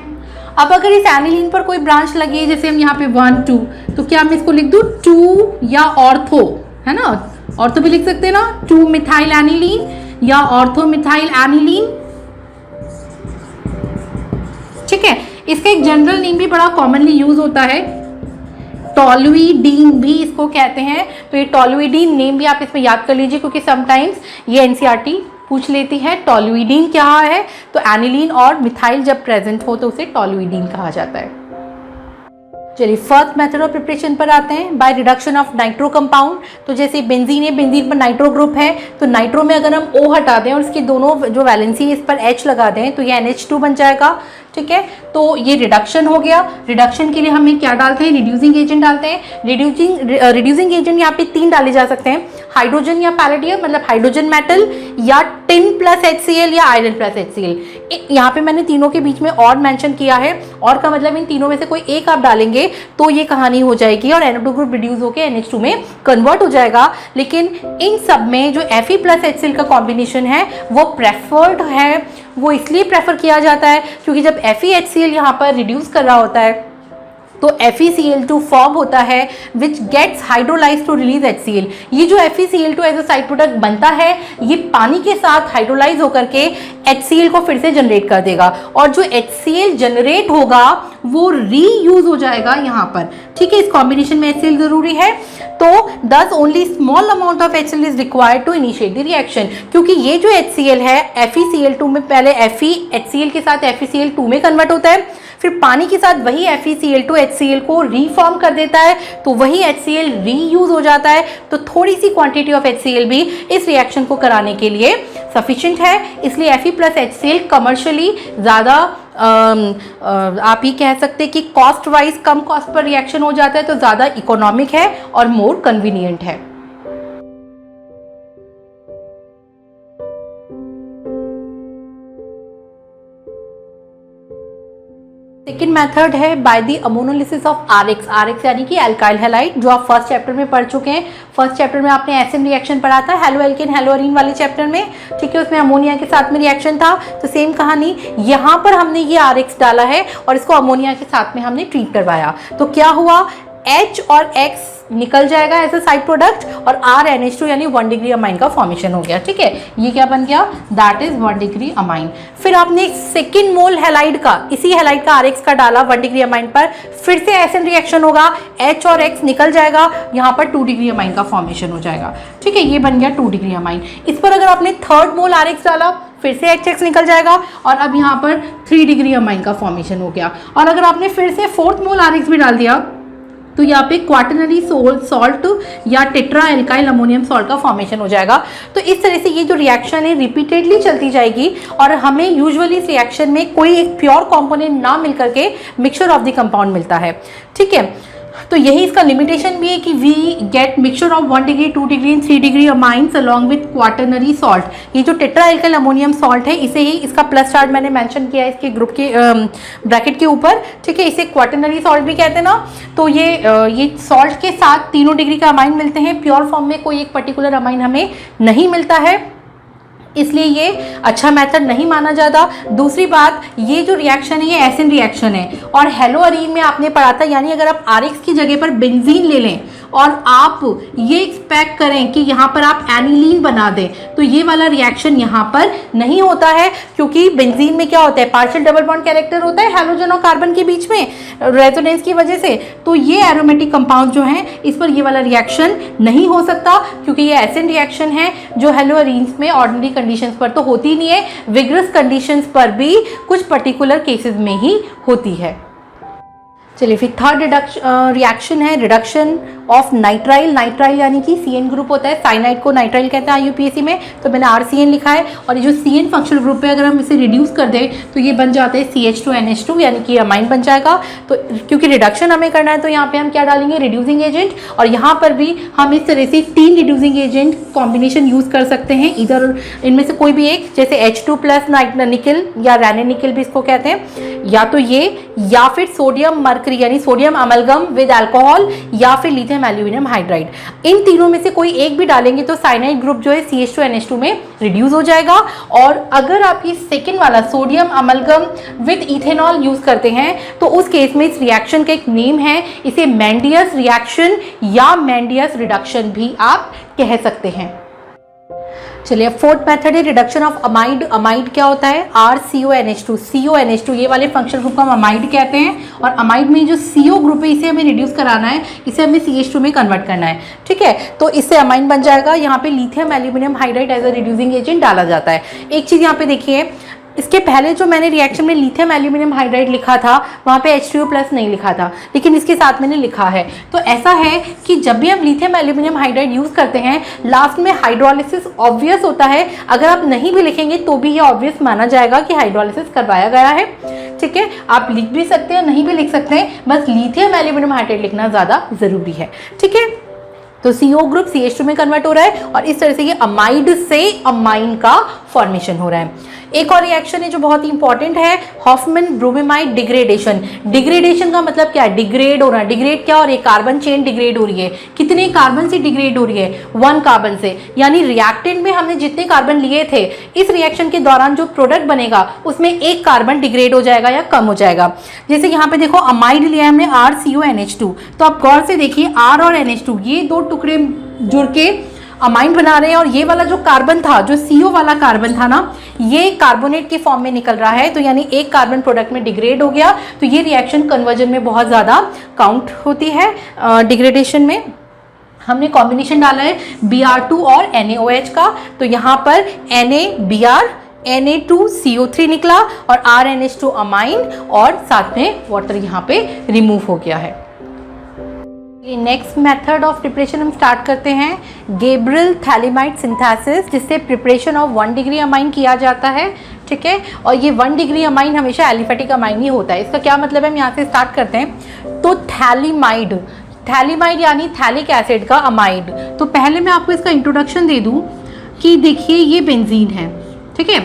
अब अगर इस एनिलीन पर कोई ब्रांच लगी है, जैसे हम यहाँ पे 1 2, तो क्या मैं इसको लिख दूँ 2 या ऑर्थो, है ना, ऑर्थो भी लिख सकते हैं ना, 2 मिथाइल एनिलीन या ऑर्थो मिथाइल एनिलीन। ठीक है, इसका एक जनरल नेम भी बड़ा कॉमनली यूज होता है, टॉलुइडीन भी इसको कहते हैं। तो ये टॉलुइडीन नेम भी आप इसमें याद कर लीजिए, क्योंकि समटाइम्स ये एनसीईआरटी पूछ लेती है टॉलुइडीन क्या है। तो एनिलीन और मिथाइल जब प्रेजेंट हो तो उसे टॉलुइडीन कहा जाता है। चलिए फर्स्ट मेथड ऑफ प्रिपरेशन पर आते हैं, by reduction of nitro compound. तो जैसे बेंजीन है, बेंजीन पर नाइट्रो ग्रुप है, तो नाइट्रो में अगर हम O हटा दें और इसकी दोनों जो वैलेंसी है इस पर H लगा दें तो ये NH2 बन जाएगा। ठीक है, तो ये रिडक्शन हो गया। रिडक्शन के लिए हमें क्या डालते हैं, रिड्यूसिंग एजेंट डालते हैं। रिड्यूसिंग एजेंट यहाँ पे 3 डाले जा सकते हैं, हाइड्रोजन या पैलेडियम, मतलब हाइड्रोजन मेटल, या टिन प्लस HCl या आयरन प्लस HCl। यहाँ पे मैंने तीनों के बीच में और मेंशन किया है, और का मतलब इन तीनों में से कोई एक आप डालेंगे तो ये कहानी हो जाएगी और NO2 ग्रुप रिड्यूस होकर NH2 में कन्वर्ट हो जाएगा। लेकिन इन सब में जो Fe प्लस HCl का कॉम्बिनेशन है वो प्रेफर्ड है। वो इसलिए प्रेफर किया जाता है क्योंकि जब FeHCl यहाँ पर रिड्यूस कर रहा होता है तो FeCl2 फॉर्म होता है which gets hydrolyse to release HCl। ये जो FeCl2 as a side product बनता है ये पानी के साथ हाइड्रोलाइज होकर के HCl को फिर से जनरेट कर देगा, और जो HCl जनरेट होगा वो रीयूज हो जाएगा यहाँ पर। ठीक है, इस कॉम्बिनेशन में HCl जरूरी है। तो thus only small amount of HCl is required to initiate the reaction, क्योंकि ये जो HCl है FeCl2 में पहले FeHCl के साथ FeCl2 में कन्वर्ट होता है, फिर पानी के साथ वही FeCl2 HCl को रीफॉर्म कर देता है, तो वही HCl रीयूज हो जाता है। तो थोड़ी सी क्वांटिटी ऑफ HCl भी इस रिएक्शन को कराने के लिए सफिशिएंट है, इसलिए Fe प्लस HCl कमर्शियली ज़्यादा आप ही कह सकते हैं कि कॉस्ट वाइज कम कॉस्ट पर रिएक्शन हो जाता है, तो ज़्यादा इकोनॉमिक है और मोर कन्वीनियंट है। सेकेंड मेथड है by the ammonolysis of RX। RX यानी कि अल्काइल हैलाइड, जो आप फर्स्ट चैप्टर में पढ़ चुके हैं। फर्स्ट चैप्टर में आपने एसएन रिएक्शन पढ़ा था हेलो एल्केन हेलो अरीन वाले चैप्टर में। ठीक है, उसमें अमोनिया के साथ में रिएक्शन था, तो सेम कहानी यहाँ पर हमने ये RX डाला है और इसको अमोनिया के साथ में हमने ट्रीट करवाया। तो क्या हुआ, H और X निकल जाएगा एज अ साइड प्रोडक्ट और RNH2 यानी 1 डिग्री अमाइन का फॉर्मेशन हो गया। ठीक है, ये क्या बन गया, दैट इज 1 डिग्री अमाइन। फिर आपने सेकेंड मोल हैलाइड का, इसी हैलाइड का RX का डाला 1 डिग्री अमाइन पर, फिर से एसएन रिएक्शन होगा, H और X निकल जाएगा, यहाँ पर 2 डिग्री अमाइन का फॉर्मेशन हो जाएगा। ठीक है, ये बन गया 2 डिग्री अमाइन। इस पर अगर आपने थर्ड मोल RX डाला फिर से HX निकल जाएगा और अब यहाँ पर 3 डिग्री अमाइन का फॉर्मेशन हो गया। और अगर आपने फिर से फोर्थ मोल RX भी डाल दिया तो यहाँ पे क्वाटरनरी सॉल्ट या टेट्रा एल्काइल अमोनियम सॉल्ट का फॉर्मेशन हो जाएगा। तो इस तरह से ये जो रिएक्शन है रिपीटेडली चलती जाएगी और हमें यूजुअली इस रिएक्शन में कोई एक प्योर कंपोनेंट ना मिलकर के मिक्सचर ऑफ द कंपाउंड मिलता है। ठीक है, तो यही इसका लिमिटेशन भी है कि we get mixture of 1 degree 2 degree and 3 degree amines along with quaternary salt. ये जो टेट्रा एल्काइल अमोनियम सॉल्ट है इसे ही, इसका प्लस चार्ज मैंने मेंशन किया है इसके ग्रुप के ब्रैकेट के ऊपर। ठीक है, इसे क्वाटरनरी सॉल्ट भी कहते हैं ना। तो ये सॉल्ट के साथ 3 डिग्री का अमाइन मिलते हैं, प्योर फॉर्म में कोई एक पर्टिकुलर अमाइन हमें नहीं मिलता है, इसलिए ये अच्छा मेथड नहीं माना जाता। दूसरी बात, ये जो रिएक्शन है ये एसिड रिएक्शन है और हेलो अरीन में आपने पढ़ा था, यानी अगर आप RX की जगह पर बेंजीन ले लें और आप ये एक्सपेक्ट करें कि यहाँ पर आप एनिलीन बना दें तो ये वाला रिएक्शन यहाँ पर नहीं होता है, क्योंकि बेंजीन में क्या होता है, पार्शियल डबल बॉन्ड कैरेक्टर होता है हाइड्रोजन और कार्बन के बीच में रेजोनेंस की वजह से। तो ये एरोमेटिक कंपाउंड जो है इस पर ये वाला रिएक्शन नहीं हो सकता, क्योंकि ये एसिड रिएक्शन है जो हेलो अरीन्स में ऑर्डिनरी कंडीशंस पर तो होती नहीं है, विग्रस कंडीशंस पर भी कुछ पर्टिकुलर केसेस में ही होती है। चलिए फिर थर्ड रिएक्शन है रिडक्शन ऑफ नाइट्राइल। नाइट्राइल यानी कि CN ग्रुप होता है, साइनाइड को नाइट्राइल कहते हैं IUPAC में, तो मैंने RCN लिखा है। और ये जो CN फंक्शनल ग्रुप है अगर हम इसे रिड्यूस कर दें तो ये बन जाता है CH2NH2 यानी कि अमाइन बन जाएगा। तो क्योंकि रिडक्शन हमें करना है तो यहाँ पे हम क्या डालेंगे, रिड्यूसिंग एजेंट। और यहाँ पर भी हम इस तरह से 3 रिड्यूसिंग एजेंट कॉम्बिनेशन यूज कर सकते हैं, इधर इनमें से कोई भी एक, जैसे H2 प्लस निकल या रैने निकल भी इसको कहते हैं, या तो ये या फिर सोडियम सामग्री यानी सोडियम अमलगम विद अल्कोहल या फिर लिथियम एल्यूमिनियम हाइड्राइड, इन तीनों में से कोई एक भी डालेंगे तो साइनाइड ग्रुप जो है CH2NH2 में रिड्यूस हो जाएगा। और अगर आप ये सेकेंड वाला sodium amalgam with ethanol use करते हैं तो उस केस में इस रिएक्शन का एक नेम है, इसे मेंडियस रिएक्शन या मेंडियस रिडक्शन भी आप कह सकते हैं। चलिए फोर्थ मेथड है रिडक्शन ऑफ अमाइड। अमाइड क्या होता है? RCONH2, CONH2 ये वाले फंक्शनल ग्रुप को हम अमाइड कहते हैं। और अमाइड में जो CO ग्रुप है इसे हमें रिड्यूस कराना है, इसे हमें CH2 में कन्वर्ट करना है, ठीक है। तो इससे अमाइन बन जाएगा। यहाँ पे lithium aluminium hydride as a reducing agent डाला जाता है। एक चीज़ यहाँ पे देखिए, इसके पहले जो मैंने रिएक्शन में लिथियम एल्यूमिनियम हाइड्राइड लिखा था वहाँ पे H2O+ नहीं लिखा था, लेकिन इसके साथ मैंने लिखा है। तो ऐसा है कि जब भी हम लिथियम एल्यूमिनियम हाइड्राइड यूज़ करते हैं लास्ट में हाइड्रोलिसिस ऑब्वियस होता है। अगर आप नहीं भी लिखेंगे तो भी ये ऑब्वियस माना जाएगा कि हाइड्रोलिसिस करवाया गया है, ठीक है। आप लिख भी सकते हैं, नहीं भी लिख सकते हैं, बस लिथियम एल्यूमिनियम हाइड्राइड लिखना ज़्यादा ज़रूरी है, ठीक है। तो CO ग्रुप CH2 में कन्वर्ट हो रहा है और इस तरह से ये अमाइड से अमाइन का फॉर्मेशन हो रहा है। एक और रिएक्शन है जो बहुत ही इंपॉर्टेंट है, हॉफमैन ब्रोमीमाइड डिग्रेडेशन। डिग्रेडेशन का मतलब क्या है? डिग्रेड होना। डिग्रेड क्या हो रही है? कार्बन चेन डिग्रेड हो रही है। कितने कार्बन से डिग्रेड हो रही है? 1 कार्बन से। यानी रिएक्टेंट में हमने जितने कार्बन लिए थे इस रिएक्शन के दौरान जो प्रोडक्ट बनेगा उसमें 1 कार्बन डिग्रेड हो जाएगा या कम हो जाएगा। जैसे यहाँ पे देखो अमाइड लिया है हमने RCONH2, तो आप गौर से देखिए R और NH2 ये 2 टुकड़े जुड़ के अमाइन बना रहे हैं और ये वाला जो कार्बन था, जो CO वाला कार्बन था ना, ये कार्बोनेट के फॉर्म में निकल रहा है। तो यानी 1 कार्बन प्रोडक्ट में डिग्रेड हो गया। तो ये रिएक्शन कन्वर्जन में बहुत ज़्यादा काउंट होती है। डिग्रेडेशन में हमने कॉम्बिनेशन डाला है Br2 और NaOH का, तो यहाँ पर NaBr Na2CO3 निकला और RNH2 अमाइन और साथ में वाटर यहाँ पे रिमूव हो गया है। नेक्स्ट मेथड ऑफ प्रिपरेशन हम स्टार्ट करते हैं, गेब्रियल थैलेमाइड सिंथेसिस, जिससे प्रिपरेशन ऑफ 1 डिग्री अमाइन किया जाता है, ठीक है। और ये 1 डिग्री अमाइन हमेशा एलिफेटिक अमाइन ही होता है। इसका क्या मतलब है, हम यहाँ से स्टार्ट करते हैं। तो थैलेमाइड, थैलेमाइड यानी थैलिक एसिड का अमाइड। तो पहले मैं आपको इसका इंट्रोडक्शन दे दूँ कि देखिए ये बेंजीन है, ठीक है।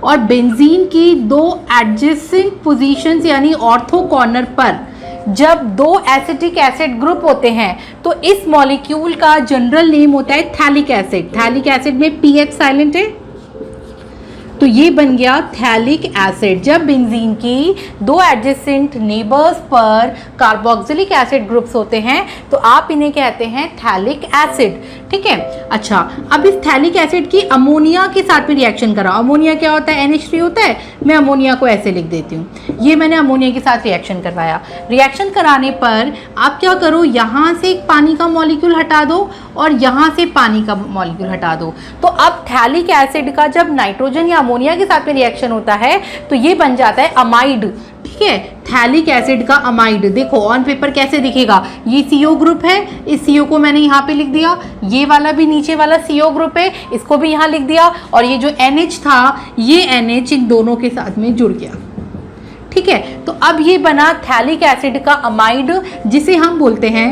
और बेंजीन की 2 एडजेसेंट पोजीशंस यानी ऑर्थो कॉर्नर पर जब 2 एसिटिक एसिड ग्रुप होते हैं तो इस मॉलिक्यूल का जनरल नेम होता है थैलिक एसिड। थैलिक एसिड में पीएच साइलेंट है, तो ये बन गया थैलिक एसिड। जब बेंजीन की 2 एडजेसेंट नेबर्स पर कार्बोक्सिलिक एसिड ग्रुप्स होते हैं तो आप इन्हें कहते हैं थैलिक एसिड, ठीक है। अच्छा, अब इस थैलिक एसिड की अमोनिया के साथ में रिएक्शन करा। अमोनिया क्या होता है? NH3 होता है। मैं अमोनिया को ऐसे लिख देती हूँ, ये मैंने अमोनिया के साथ रिएक्शन करवाया। रिएक्शन कराने पर आप क्या करो, यहाँ से एक पानी का मॉलिक्यूल हटा दो और यहाँ से पानी का मॉलिक्यूल हटा दो। तो अब थैलिक एसिड का जब नाइट्रोजन या अमोनिया के साथ में रिएक्शन होता है तो ये बन जाता है अमाइड, ठीक है। थैलिक एसिड का अमाइड देखो ऑन पेपर कैसे दिखेगा, ये CO ग्रुप है, इस CO को मैंने यहाँ पे लिख दिया, ये वाला भी नीचे वाला CO ग्रुप है, इसको भी यहाँ लिख दिया, और ये जो NH था ये NH इन दोनों के साथ में जुड़ गया, ठीक है। तो अब ये बना थैलिक एसिड का अमाइड, जिसे हम बोलते हैं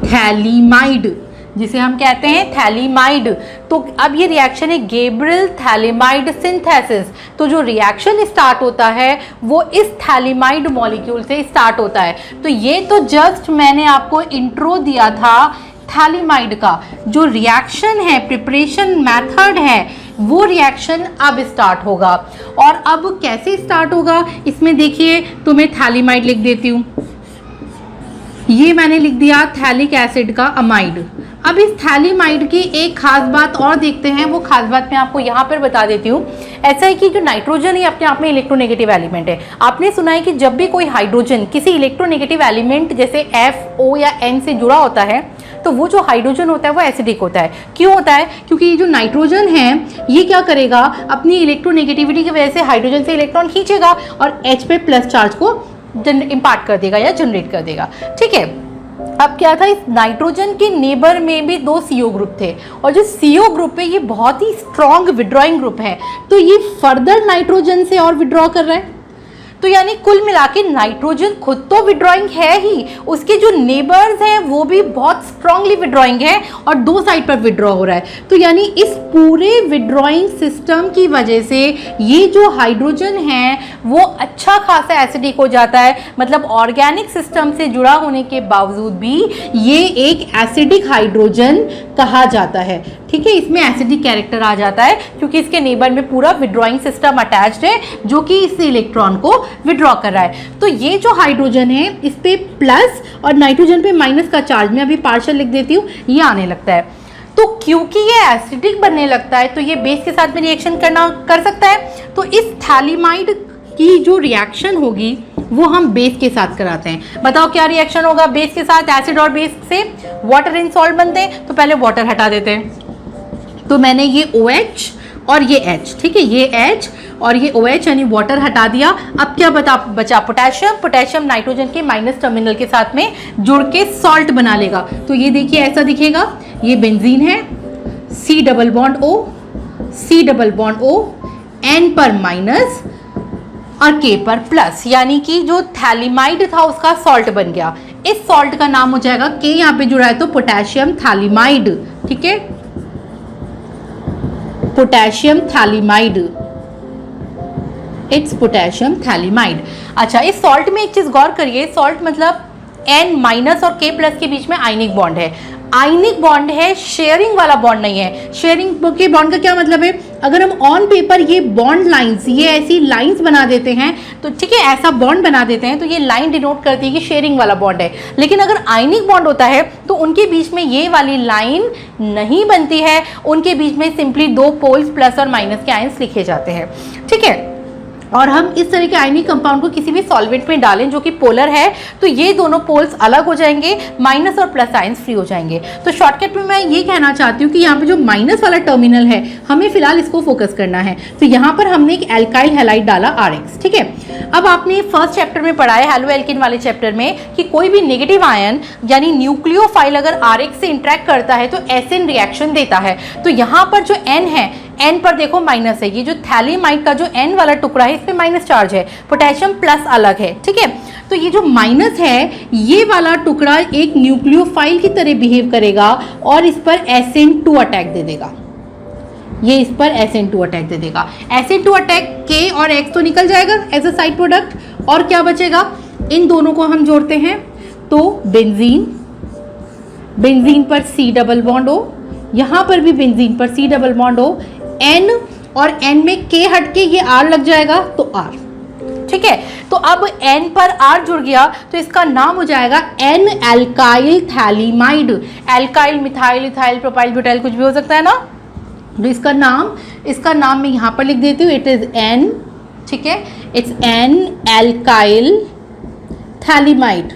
थैलीमाइड, जिसे हम कहते हैं थैलीमाइड। तो अब ये रिएक्शन है गेब्रियल थैलेमाइड सिंथेसिस। तो जो रिएक्शन स्टार्ट होता है वो इस थैलीमाइड मॉलिक्यूल से स्टार्ट होता है। तो ये तो जस्ट मैंने आपको इंट्रो दिया था थैलीमाइड का। जो रिएक्शन है, प्रिपरेशन मेथड है, वो रिएक्शन अब स्टार्ट होगा। और अब कैसे स्टार्ट होगा, इसमें देखिए तो मैं थैलीमाइड लिख देती हूँ, ये मैंने लिख दिया थैलिक एसिड का अमाइड। अब इस थैलीमाइड की एक खास बात और देखते हैं, वो खास बात मैं आपको यहाँ पर बता देती हूँ। ऐसा है कि जो नाइट्रोजन है अपने आप में इलेक्ट्रोनेगेटिव एलिमेंट है। आपने सुना है कि जब भी कोई हाइड्रोजन किसी इलेक्ट्रोनेगेटिव एलिमेंट जैसे F, O या N से जुड़ा होता है तो वो जो हाइड्रोजन होता है वो एसिडिक होता है। क्यों होता है? क्योंकि ये जो नाइट्रोजन है ये क्या करेगा, अपनी इलेक्ट्रोनेगेटिविटी की वजह से हाइड्रोजन से इलेक्ट्रॉन खींचेगा और H पे प्लस चार्ज को इम्पार्ट कर देगा या जनरेट कर देगा, ठीक है। अब क्या था, इस नाइट्रोजन के नेबर में भी 2 CO ग्रुप थे और जो CO ग्रुप है ये बहुत ही स्ट्रॉन्ग विड्रॉइंग ग्रुप है, तो ये फर्दर नाइट्रोजन से और विड्रॉ कर रहा है। तो यानी कुल मिला के नाइट्रोजन खुद तो विड्रॉइंग है ही, उसके जो नेबर्स हैं वो भी बहुत स्ट्रांगली विड्रॉइंग है और दो साइड पर विड्रॉ हो रहा है। तो यानी इस पूरे विड्रॉइंग सिस्टम की वजह से ये जो हाइड्रोजन है वो अच्छा खासा एसिडिक हो जाता है। मतलब ऑर्गेनिक सिस्टम से जुड़ा होने के बावजूद भी ये एक एसिडिक हाइड्रोजन कहा जाता है। ठीक है, इसमें एसिडिक कैरेक्टर आ जाता है क्योंकि इसके नेबर में पूरा विड्रॉइंग सिस्टम अटैच्ड है जो कि इस इलेक्ट्रॉन को विड्रॉ कर रहा है। तो ये जो हाइड्रोजन है इस पे प्लस और नाइट्रोजन पे माइनस का चार्ज, मैं अभी पार्शियल लिख देती हूँ, ये आने लगता है। तो क्योंकि ये एसिडिक बनने लगता है तो ये बेस के साथ में रिएक्शन कर सकता है। तो इस थैलीमाइड की जो रिएक्शन होगी वो हम बेस के साथ कराते हैं। बताओ क्या रिएक्शन होगा बेस के साथ? एसिड और बेस से वाटर इन सॉल्ट बनते हैं, तो पहले वाटर हटा देते हैं। तो मैंने ये OH और ये H, ठीक है, ये H और ये OH यानी वाटर हटा दिया। अब क्या बचा? पोटेशियम। पोटेशियम नाइट्रोजन के माइनस टर्मिनल के साथ में जुड़ के सॉल्ट बना लेगा। तो ये देखिए ऐसा दिखेगा, ये बेंजीन है, C double bond O, C double bond O, N पर माइनस और K पर प्लस, यानी कि जो थैलीमाइड था उसका सॉल्ट बन गया। इस सॉल्ट का नाम हो जाएगा, K यहाँ पे जुड़ा है तो पोटेशियम थैलीमाइड। ठीक है, potassium phthalimide, it's potassium phthalimide. अच्छा, इस सॉल्ट में एक चीज गौर करिए, सॉल्ट मतलब N माइनस और K प्लस के बीच में आयनिक बॉन्ड है। आयनिक बॉन्ड है, शेयरिंग वाला बॉन्ड नहीं है। शेयरिंग के बॉन्ड का क्या मतलब है? अगर हम ऑन पेपर ये बॉन्ड लाइंस, ये ऐसी लाइंस बना देते हैं तो ठीक है, ऐसा बॉन्ड बना देते हैं तो ये लाइन डिनोट करती है कि शेयरिंग वाला बॉन्ड है। लेकिन अगर आयनिक बॉन्ड होता है तो उनके बीच में ये वाली लाइन नहीं बनती है, उनके बीच में सिंपली दो पोल्स प्लस और माइनस के आयंस लिखे जाते हैं। ठीक है, और हम इस तरह के आयनिक कंपाउंड को किसी भी सॉल्वेंट में डालें जो कि पोलर है तो ये दोनों पोल्स अलग हो जाएंगे, माइनस और प्लस आयंस फ्री हो जाएंगे। तो शॉर्टकट में मैं ये कहना चाहती हूँ कि यहाँ पे जो माइनस वाला टर्मिनल है हमें फिलहाल इसको फोकस करना है। तो यहाँ पर हमने एक एल्काइल हैलाइड डाला RX। ठीक है, अब आपने फर्स्ट चैप्टर में पढ़ा है हेलो एल्किन वाले चैप्टर में कि कोई भी नेगेटिव आयन यानी न्यूक्लियोफाइल अगर RX से इंटरेक्ट करता है तो एसिन रिएक्शन देता है। तो यहाँ पर जो N है, N पर देखो माइनस है, ये जो थैलीमाइड का जो N वाला टुकड़ा है इस पे माइनस चार्ज है, पोटेशियम प्लस अलग है। ठीक है, तो ये जो माइनस है ये वाला टुकड़ा एक न्यूक्लियोफाइल की तरह बिहेव करेगा और इस पर SN2 अटैक दे देगा। ये इस पर SN2 अटैक दे देगा। SN2 अटैक K और X तो निकल जाएगा एज अ साइड प्रोडक्ट और क्या बचेगा? इन दोनों को हम जोड़ते हैं तो बेंजीन, बेंजीन पर C डबल बॉन्ड O, यहाँ पर भी बेंजीन पर C double bond O, N और N में K हट के ये R लग जाएगा तो R। ठीक है, तो अब N पर R जुड़ गया तो इसका नाम हो जाएगा N alkyl phthalimide. Alkyl, methyl, ethyl, propyl, butyl कुछ भी हो सकता है ना। तो इसका नाम मैं यहाँ पर लिख देती हूँ, इट इज N। ठीक है, it's N alkyl phthalimide,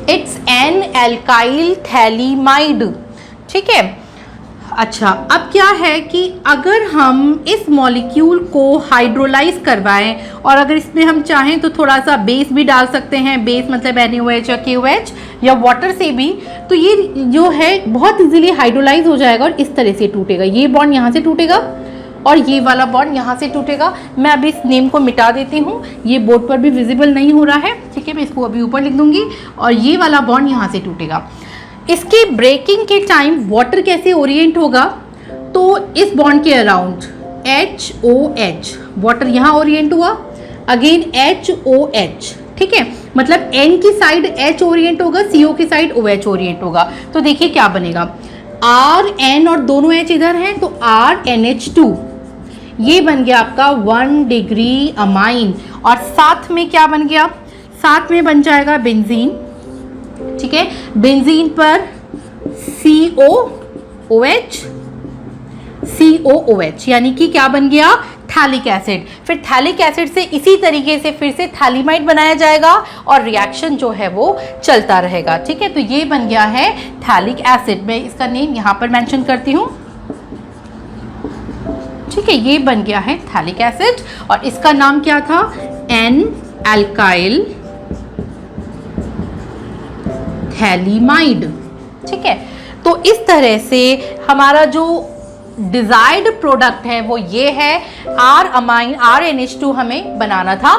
it's N alkyl phthalimide. ठीक है, अच्छा अब क्या है कि अगर हम इस मॉलिक्यूल को हाइड्रोलाइज करवाएं और अगर इसमें हम चाहें तो थोड़ा सा बेस भी डाल सकते हैं, बेस मतलब NaOH या KOH या वाटर से भी, तो ये जो है बहुत इजीली हाइड्रोलाइज हो जाएगा और इस तरह से टूटेगा। ये बॉन्ड यहाँ से टूटेगा और ये वाला बॉन्ड यहाँ से टूटेगा। मैं अभी इस नेम को मिटा देती हूँ, ये बोर्ड पर भी विजिबल नहीं हो रहा है। ठीक है, मैं इसको अभी ऊपर लिख दूंगी और ये वाला बॉन्ड यहाँ से टूटेगा। इसकी ब्रेकिंग के टाइम वाटर कैसे ओरिएंट होगा? तो इस बॉन्ड के अराउंड HOH, वाटर यहाँ ओरिएंट हुआ, अगेन HOH। ठीक है, मतलब N की साइड H ओरिएंट होगा, CO की साइड OH ओरिएंट होगा। तो देखिए क्या बनेगा, R N और दोनों H इधर हैं तो RNH2, ये बन गया आपका 1 डिग्री अमाइन। और साथ में क्या बन गया? साथ में बन जाएगा बेंजीन। ठीक है, बेंजीन पर COOH, COOH यानी कि क्या बन गया? Phthalic acid. फिर थैलिक एसिड से इसी तरीके से फिर से थैलीमाइड बनाया जाएगा और रिएक्शन जो है वो चलता रहेगा। ठीक है, तो ये बन गया है थैलिक एसिड। मैं इसका नेम यहाँ पर मेंशन करती हूँ। ठीक है, ये बन गया है थैलिक एसिड और इसका नाम क्या था? N alkyl phthalimide. ठीक है, तो इस तरह से हमारा जो डिजायर्ड प्रोडक्ट है वो ये है RNH2 हमें बनाना था।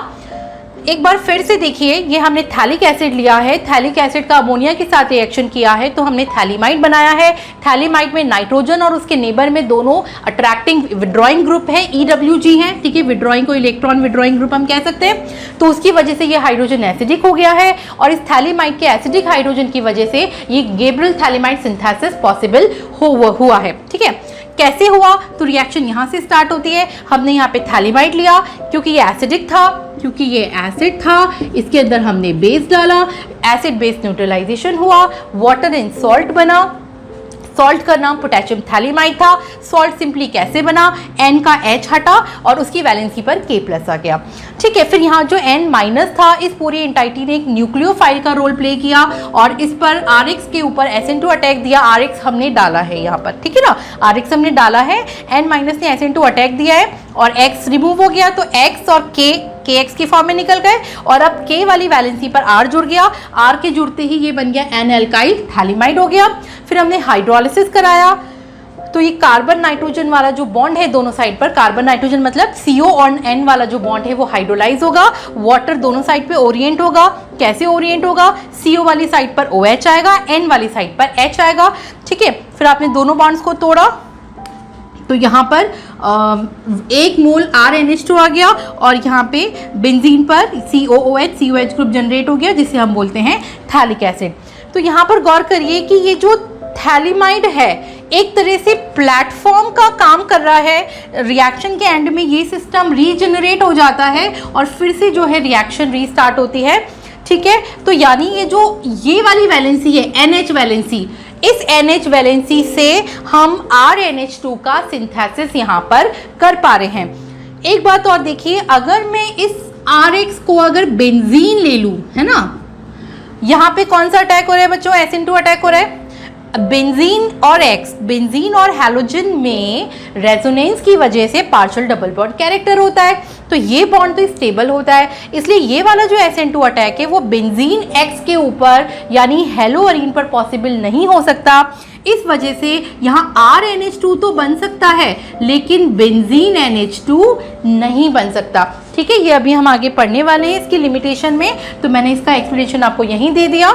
एक बार फिर से देखिए, ये हमने थैलिक एसिड लिया है, थैलिक एसिड का अमोनिया के साथ रिएक्शन किया है तो हमने थैलीमाइड बनाया है। थैलीमाइड में नाइट्रोजन और उसके नेबर में दोनों अट्रैक्टिंग विड्रॉइंग ग्रुप है, EWG है, ठीक है, विड्रॉइंग को इलेक्ट्रॉन विड्रॉइंग ग्रुप हम कह सकते हैं। तो उसकी वजह से ये हाइड्रोजन एसिडिक हो गया है और इस थैलीमाइड के एसिडिक हाइड्रोजन की वजह से ये गैब्रियल थैलीमाइड सिंथेसिस पॉसिबल हुआ है। ठीक है, कैसे हुआ? तो रिएक्शन यहाँ से स्टार्ट होती है। हमने यहाँ पे थैलीमाइड लिया क्योंकि ये एसिडिक था, क्योंकि ये एसिड था, इसके अंदर हमने बेस डाला, एसिड बेस न्यूट्रलाइजेशन हुआ, वाटर एंड सॉल्ट बना। सॉल्ट का नाम पोटेशियम थैलीमाइड था। सॉल्ट सिंपली कैसे बना? N का H हटा और उसकी वैलेंसी पर K+ आ गया। ठीक है, फिर यहाँ जो N- था, इस पूरी एंटाइटी ने एक न्यूक्लियोफाइल का रोल प्ले किया और इस पर RX के ऊपर SN2 अटैक दिया। RX हमने डाला है यहाँ पर, ठीक है ना, RX हमने डाला है, N- ने SN2 अटैक दिया है और X रिमूव हो गया तो X और KX की फॉर्म में निकल गए और अब K वाली वैलेंसी पर R जुड़ गया। R के जुड़ते ही ये बन गया N-एल्काइल थैलीमाइड हो गया। फिर हमने हाइड्रोलिसिस कराया तो ये कार्बन नाइट्रोजन वाला जो बॉन्ड है दोनों साइड पर, कार्बन नाइट्रोजन मतलब CO और N वाला जो बॉन्ड है वो हाइड्रोलाइज होगा। वाटर दोनों साइड पे ओरिएंट होगा। कैसे ओरिएंट होगा? CO वाली साइड पर OH आएगा, N वाली साइड पर H आएगा। ठीक है, फिर आपने दोनों बॉन्ड्स को तोड़ा तो यहाँ पर 1 मोल RNH2 आ गया और यहाँ पे बेंजीन पर COOH ग्रुप जनरेट हो गया जिसे हम बोलते हैं थैलिक एसिड। तो यहाँ पर गौर करिए कि ये जो थैलीमाइड है एक तरह से प्लेटफॉर्म का काम कर रहा है। रिएक्शन के एंड में ये सिस्टम रीजनरेट हो जाता है और फिर से जो है रिएक्शन रीस्टार्ट होती है। ठीक है, तो यानी ये वाली वैलेंसी है NH वैलेंसी, इस NH वैलेंसी से हम RNH2 का सिंथेसिस यहाँ पर कर पा रहे हैं। एक बात और देखिए, अगर मैं इस RX को अगर बेंजीन ले लूँ, है ना, यहाँ पे कौन सा अटैक हो रहा है बच्चों? SN2 अटैक हो रहा है। बेंजीन और हैलोजन में रेजोनेंस की वजह से पार्शियल डबल बॉन्ड कैरेक्टर होता है तो ये बॉन्ड तो स्टेबल होता है, इसलिए ये वाला जो SN2 अटैक है वो बेंजीन X के ऊपर यानी हेलोअरीन पर पॉसिबल नहीं हो सकता। इस वजह से यहाँ RNH2 तो बन सकता है लेकिन बेंजीन NH2 नहीं बन सकता। ठीक है, ये अभी हम आगे पढ़ने वाले हैं इसकी लिमिटेशन में, तो मैंने इसका एक्सप्लेनेशन आपको यहीं दे दिया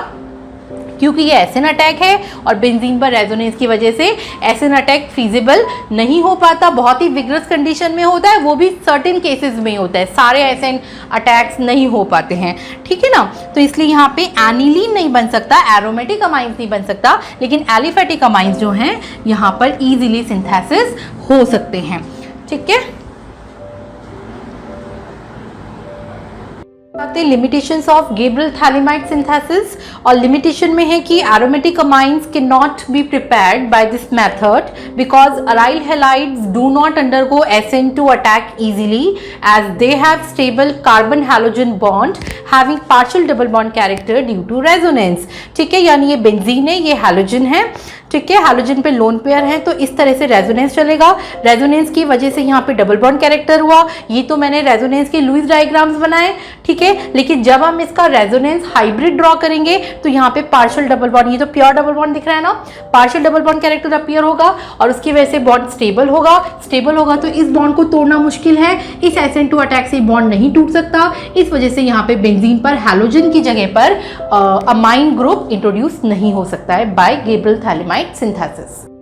क्योंकि ये एसिन अटैक है और बेंजीन पर रेजोनेंस की वजह से एसिन अटैक फिजिबल नहीं हो पाता। बहुत ही विग्रस कंडीशन में होता है, वो भी सर्टेन केसेस में होता है, सारे एसिन अटैक्स नहीं हो पाते हैं। ठीक है ना, तो इसलिए यहाँ पे एनिलीन नहीं बन सकता, एरोमेटिक अमाइंस नहीं बन सकता, लेकिन एलिफेटिक अमाइंस जो हैं यहाँ पर इजीली सिंथेसिस हो सकते हैं। ठीक है, limitations of Gabriel phthalimide synthesis, और लिमिटेशन में है कि aromatic amines can not be prepared by this method because aryl halides do not undergo SN2 attack easily as they have stable carbon halogen bond having partial double bond character due to resonance. ठीक है, यानी ये benzene है, ये halogen है। ठीक है, halogen पे लोन पेयर है तो इस तरह से रेजोनेंस चलेगा। रेजोनेंस की वजह से यहाँ पे डबल बॉन्ड कैरेक्टर हुआ। ये तो मैंने रेजोनेंस के लुईस डायग्राम्स बनाए, ठीक है, लेकिन जब हम इसका रेजोनेंस हाइब्रिड ड्रॉ करेंगे तो यहाँ पे पार्शियल डबल बॉन्ड, ये तो प्योर डबल बॉन्ड दिख रहा है ना, partial double bond character appear होगा और उसकी वजह से बॉन्ड स्टेबल होगा। स्टेबल होगा तो इस बॉन्ड को तोड़ना मुश्किल है, इस SN2 अटैक से बॉन्ड नहीं टूट सकता। इस वजह से यहाँ पे बेंजीन पर हैलोजन की जगह पर अमाइन ग्रुप इंट्रोड्यूस नहीं हो सकता है बाय गैब्रियल थैलीमाइड synthesis।